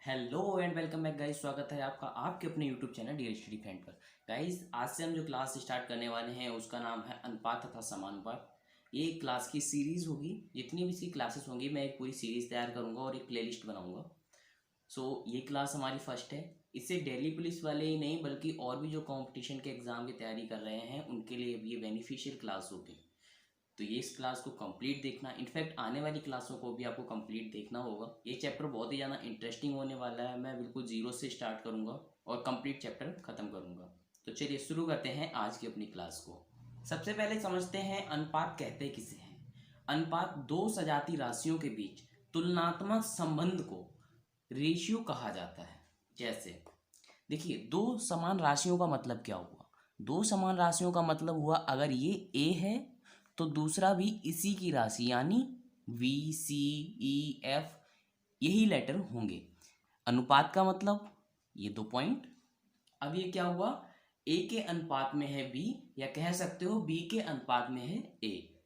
Hello and welcome back guys. स्वागत है आपका आपके अपने YouTube channel dear study friend पर। गाइस आज से हम जो क्लास स्टार्ट करने वाले हैं उसका नाम है अनुपात तथा समानुपात। ये एक क्लास की सीरीज़ होगी। जितनी भी इसकी क्लासेस होंगी मैं एक पूरी सीरीज़ तैयार करूंगा और एक प्लेलिस्ट बनाऊंगा। ये क्लास हमारी फर्स्ट है। इससे दिल्ली पुलिस वाले ही नहीं बल्कि और भी जो कंपटीशन के एग्ज़ाम की तैयारी कर रहे हैं उनके लिए भी ये बेनिफिशियल क्लास होगी। तो ये इस क्लास को कंप्लीट देखना, इनफैक्ट आने वाली क्लासों को भी आपको कंप्लीट देखना होगा। ये चैप्टर बहुत ही ज़्यादा इंटरेस्टिंग होने वाला है। मैं बिल्कुल जीरो से स्टार्ट करूँगा और कंप्लीट चैप्टर ख़त्म करूँगा। तो चलिए शुरू करते हैं आज की अपनी क्लास को। सबसे पहले समझते हैं अनुपात कहते किसे हैं। अनुपात दो सजाती राशियों के बीच तुलनात्मक संबंध को रेशियो कहा जाता है। जैसे देखिए, दो समान राशियों का मतलब क्या हुआ। दो समान राशियों का मतलब हुआ अगर ये ए है तो दूसरा भी इसी की राशि यानी वी सी ई एफ यही लेटर होंगे। अनुपात का मतलब ये दो पॉइंट। अब ये क्या हुआ, ए के अनुपात में है बी या कह सकते हो बी के अनुपात में है ए।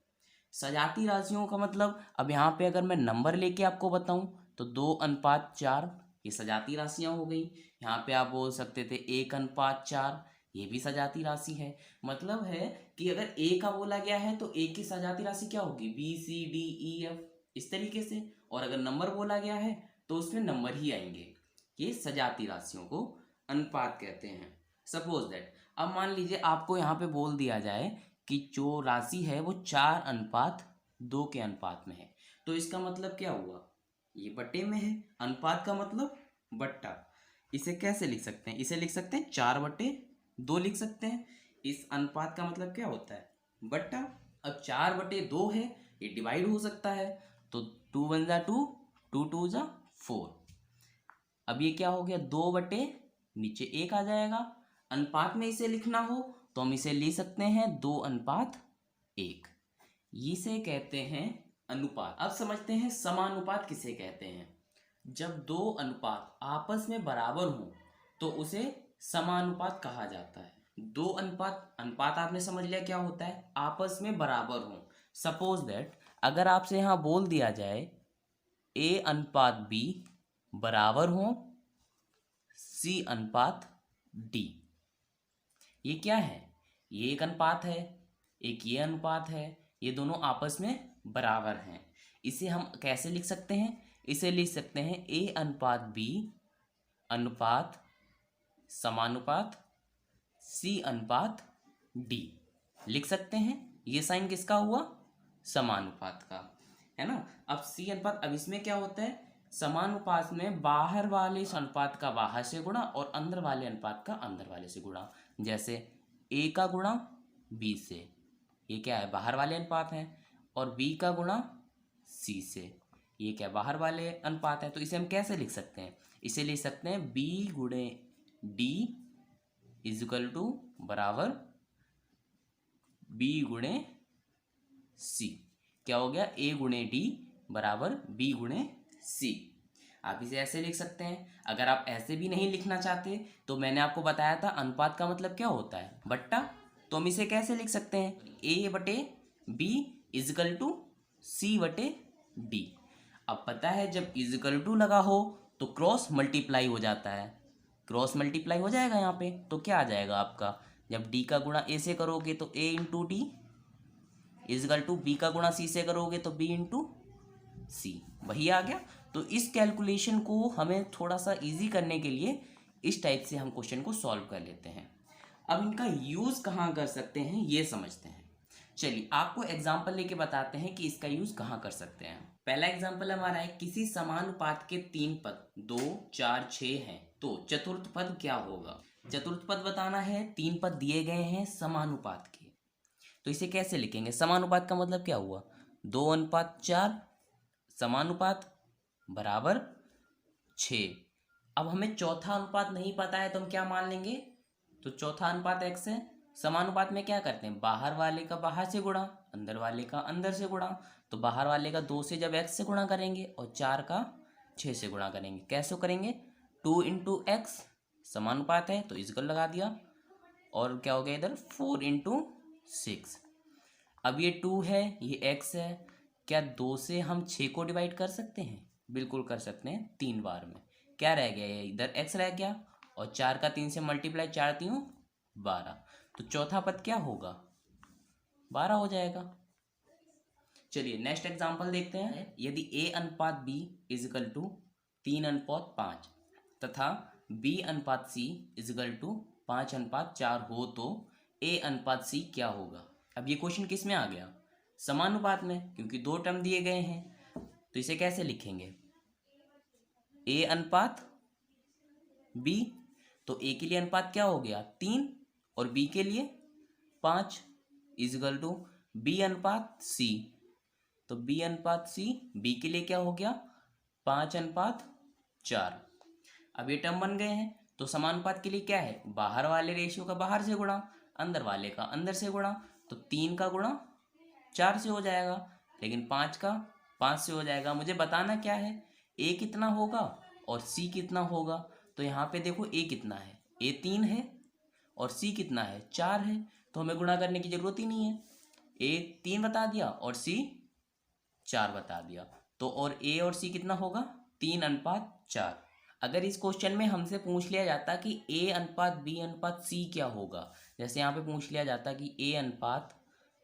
सजाती राशियों का मतलब अब यहाँ पे अगर मैं नंबर लेके आपको बताऊं तो 2:4 ये सजाती राशियां हो गई। यहाँ पे आप बोल सकते थे 1:4 ये भी सजाती राशि है। मतलब है कि अगर ए का बोला गया है तो ए की सजाती राशि क्या होगी, B C D E F इस तरीके से। और अगर नंबर बोला गया है तो उसमें नंबर ही आएंगे। ये सजाती राशियों को अनुपात कहते हैं। सपोज दैट अब मान लीजिए आपको यहाँ पे बोल दिया जाए कि जो राशि है वो 4:2 के अनुपात में है। तो इसका मतलब क्या हुआ, ये बट्टे में है। अनुपात का मतलब बट्टा। इसे कैसे लिख सकते हैं, इसे लिख सकते हैं 4/2 लिख सकते हैं। इस अनुपात का मतलब क्या होता है, बट्टा। अब 4/2 है, ये डिवाइड हो सकता है। तो 2 1 2, 2 2 4। अब ये क्या हो गया, 2 नीचे 1 आ जाएगा। अनुपात में इसे लिखना हो तो हम इसे ले सकते हैं 2:1। इसे कहते हैं अनुपात। अब समझते हैं समानुपात किसे कहते हैं। जब दो अनुपात आपस में बराबर हों तो उसे समानुपात कहा जाता है। दो अनुपात, अनुपात आपने समझ लिया क्या होता है, आपस में बराबर हों। सपोज दैट अगर आपसे यहाँ बोल दिया जाए A/B बराबर हो C/D, ये क्या है, ये एक अनुपात है, एक ये अनुपात है। ये दोनों आपस में बराबर हैं। इसे हम कैसे लिख सकते हैं, इसे लिख सकते हैं A/B अनुपात समानुपात C/D लिख सकते हैं। ये साइन किसका हुआ, समानुपात का, है ना। अब C/, अब इसमें क्या होता है, समानुपात में बाहर वाले अनुपात का बाहर से गुणा और अंदर वाले अनुपात का अंदर वाले से गुणा। जैसे A का गुणा B से, ये क्या है, बाहर वाले अनुपात हैं। और B का गुणा C से, ये क्या बाहर वाले अनुपात है। तो इसे हम कैसे लिख सकते हैं, इसे लिख सकते हैं B/D इजिकल टू बराबर B/C। क्या हो गया, A/D बराबर B/C। आप इसे ऐसे लिख सकते हैं। अगर आप ऐसे भी नहीं लिखना चाहते तो मैंने आपको बताया था अनुपात का मतलब क्या होता है, बट्टा। तो हम इसे कैसे लिख सकते हैं, A/B इजिकल टू C/D। अब पता है जब इजिकल टू लगा हो तो क्रॉस मल्टीप्लाई हो जाता है। क्रॉस मल्टीप्लाई हो जाएगा यहाँ पे, तो क्या आ जाएगा आपका, जब D का गुणा A से करोगे तो A/D इजिकल टू B का गुणा C से करोगे तो B/C, वही आ गया। तो इस कैलकुलेशन को हमें थोड़ा सा इजी करने के लिए इस टाइप से हम क्वेश्चन को सॉल्व कर लेते हैं। अब इनका यूज़ कहाँ कर सकते हैं ये समझते हैं। चलिए आपको एग्जाम्पल लेके बताते हैं कि इसका यूज़ कहाँ कर सकते हैं। पहला एग्जाम्पल हमारा है, किसी समानुपात के 3 पद 2 4 6 हैं तो चतुर्थ पद क्या होगा। चतुर्थ पद बताना है, 3 पद दिए गए हैं समानुपात के। तो इसे कैसे लिखेंगे, समानुपात का मतलब क्या हुआ, 2:4 समानुपात बराबर 6। अब हमें चौथा अनुपात नहीं पता है तो हम क्या मान लेंगे, तो चौथा अनुपात x है। समानुपात में क्या करते हैं, बाहर वाले का बाहर से गुणा, अंदर वाले का अंदर से गुणा। तो बाहर वाले का 2 से जब x से गुणा करेंगे और 4 का 6 से गुणा करेंगे, कैसे करेंगे, 2 × x समानुपात है तो इक्वल लगा दिया। और क्या हो गया इधर 4 × 6। अब ये 2 है, ये x है। क्या 2 से हम 6 को डिवाइड कर सकते हैं, बिल्कुल कर सकते हैं 3 बार में। क्या रह गया, ये इधर x रह गया और 4 का 3 से मल्टीप्लाई, 4 3 12, तो चौथा पद क्या होगा, 12 हो जाएगा। चलिए नेक्स्ट एग्जांपल देखते हैं। यदि a अनुपात b इजिकल टू 3 अनुपात 5 तथा b अनुपात c इजिकल टू 5 अनुपात 4 हो तो a अनुपात c क्या होगा। अब ये क्वेश्चन किस में आ गया, समानुपात में, क्योंकि दो टर्म दिए गए हैं। तो इसे कैसे लिखेंगे, a अनुपात b, तो a के लिए अनुपात क्या हो गया 3 और b के लिए 5 इजिकल टू b अनुपात c, तो b अनुपात c, b के लिए क्या हो गया 5 अनुपात 4। अब ये टर्म बन गए हैं, तो समानुपात के लिए क्या है, बाहर वाले रेशियो का बाहर से गुणा, अंदर वाले का अंदर से गुणा, तो 3 का गुणा 4 से हो जाएगा, लेकिन 5 का 5 से हो जाएगा। मुझे बताना क्या है, a कितना होगा और c कितना होगा। तो यहाँ पे देखो a कितना है, a 3 है और c कितना है 4 है, तो हमें गुणा करने की जरूरत ही नहीं है। a 3 बता दिया और c 4 बता दिया, तो और a और c कितना होगा 3 अनुपात 4। अगर इस क्वेश्चन में हमसे पूछ लिया जाता कि a अनुपात b अनुपात c क्या होगा, जैसे यहाँ पे पूछ लिया जाता कि a अनुपात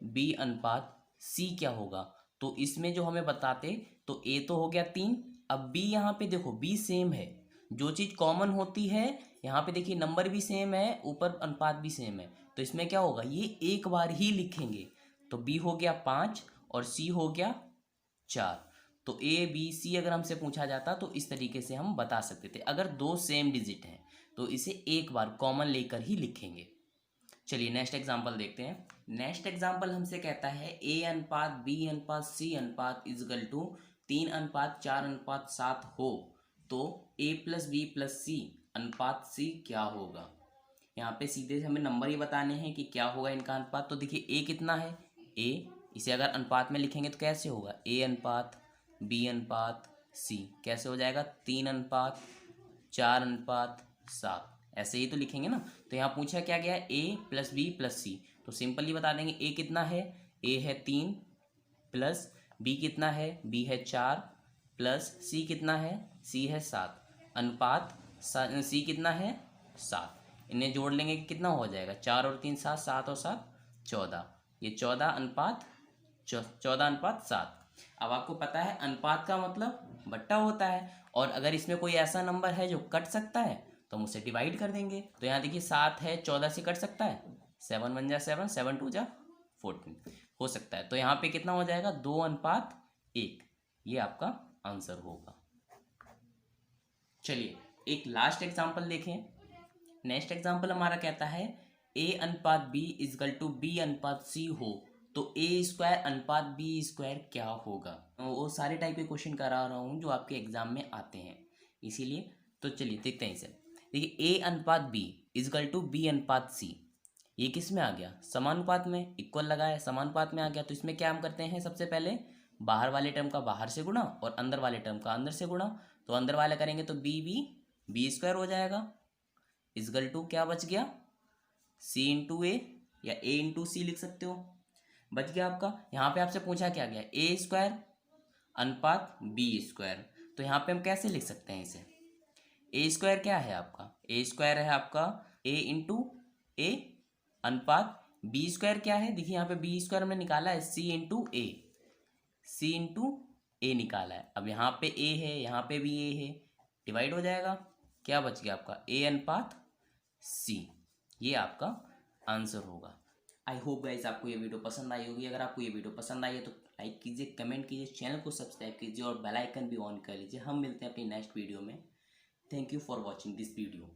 b अनुपात c क्या होगा, तो इसमें जो हमें बताते, तो a तो हो गया 3, अब b यहाँ पे देखो b सेम है, जो चीज़ कॉमन होती है यहाँ पे देखिए नंबर भी सेम है, ऊपर अनुपात भी सेम है, तो इसमें क्या होगा, ये एक बार ही लिखेंगे। तो b हो गया 5 और c हो गया 4, तो a b c अगर हमसे पूछा जाता तो इस तरीके से हम बता सकते थे। अगर दो सेम डिजिट हैं तो इसे एक बार कॉमन लेकर ही लिखेंगे। चलिए नेक्स्ट एग्जांपल देखते हैं। नेक्स्ट एग्जांपल हमसे कहता है a अनुपात b अनुपात c अनुपात इजगल टू 3 अनुपात 4 अनुपात 7 हो तो a plus b plus c अनुपात c क्या होगा। यहाँ पे सीधे से हमें नंबर ही बताने हैं कि क्या होगा इनका अनुपात। तो देखिए a कितना है, a, इसे अगर अनुपात में लिखेंगे तो कैसे होगा, a अनुपात b अनुपात c कैसे हो जाएगा, 3 अनुपात 4 अनुपात 7, ऐसे ही तो लिखेंगे ना। तो यहाँ पूछा क्या गया है, a plus b plus c, तो सिंपली बता देंगे a कितना है, a है 3 प्लस b कितना है, b है 4 प्लस c कितना है, c है 7 अनुपात c कितना है 7। इन्हें जोड़ लेंगे कि कितना हो जाएगा, 4 और 3 7, 7 और 7 14, ये 14 अनुपात 7। अब आपको पता है अनुपात का मतलब बट्टा होता है, और अगर इसमें कोई ऐसा नंबर है जो कट सकता है तो हम उसे डिवाइड कर देंगे। तो यहाँ देखिए 7 है, 14 से कट सकता है, 7 1 जा 7, 7 2 जा 14 हो सकता है। तो यहाँ पे कितना हो जाएगा, 2 अनुपात 1, ये आपका आंसर होगा। चलिए एक लास्ट एग्जाम्पल देखें। नेक्स्ट एग्जाम्पल हमारा कहता है a अनुपात b इजकल टू b अनुपात c हो तो a स्क्वायर अनुपात b स्क्वायर क्या होगा। वो सारे टाइप के क्वेश्चन करा रहा हूँ जो आपके एग्जाम में आते हैं, इसीलिए। तो चलिए देखते हैं इसे। देखिए a अनुपात b इजकल टू b अनुपात c, ये किस में आ गया, समानुपात में, इक्वल लगा है, समानुपात में आ गया। तो इसमें क्या हम करते हैं, सबसे पहले बाहर वाले टर्म का बाहर से गुणा और अंदर वाले टर्म का अंदर से गुणा। तो अंदर वाला करेंगे तो b स्क्वायर हो जाएगा इजकल टू क्या बच गया, c इंटू ए या a इंटू सी लिख सकते हो, बच गया आपका। यहाँ पे आपसे पूछा क्या गया, a स्क्वायर अनुपात b स्क्वायर, तो यहाँ पे हम कैसे लिख सकते हैं इसे, a स्क्वायर क्या है आपका, a स्क्वायर है आपका a इंटू ए अनुपात b स्क्वायर क्या है, देखिए यहाँ पे b स्क्वायर हमने निकाला है c इंटू ए निकाला है। अब यहाँ पे a है, यहाँ पे भी a है, डिवाइड हो जाएगा, क्या बच गया आपका a अनुपात c, ये आपका आंसर होगा। आई होप गाइस आपको ये वीडियो पसंद आई होगी। अगर आपको ये वीडियो पसंद आई है तो लाइक कीजिए, कमेंट कीजिए, चैनल को सब्सक्राइब कीजिए और बेल आइकन भी ऑन कर लीजिए। हम मिलते हैं अपनी नेक्स्ट वीडियो में। Thank you for watching this video.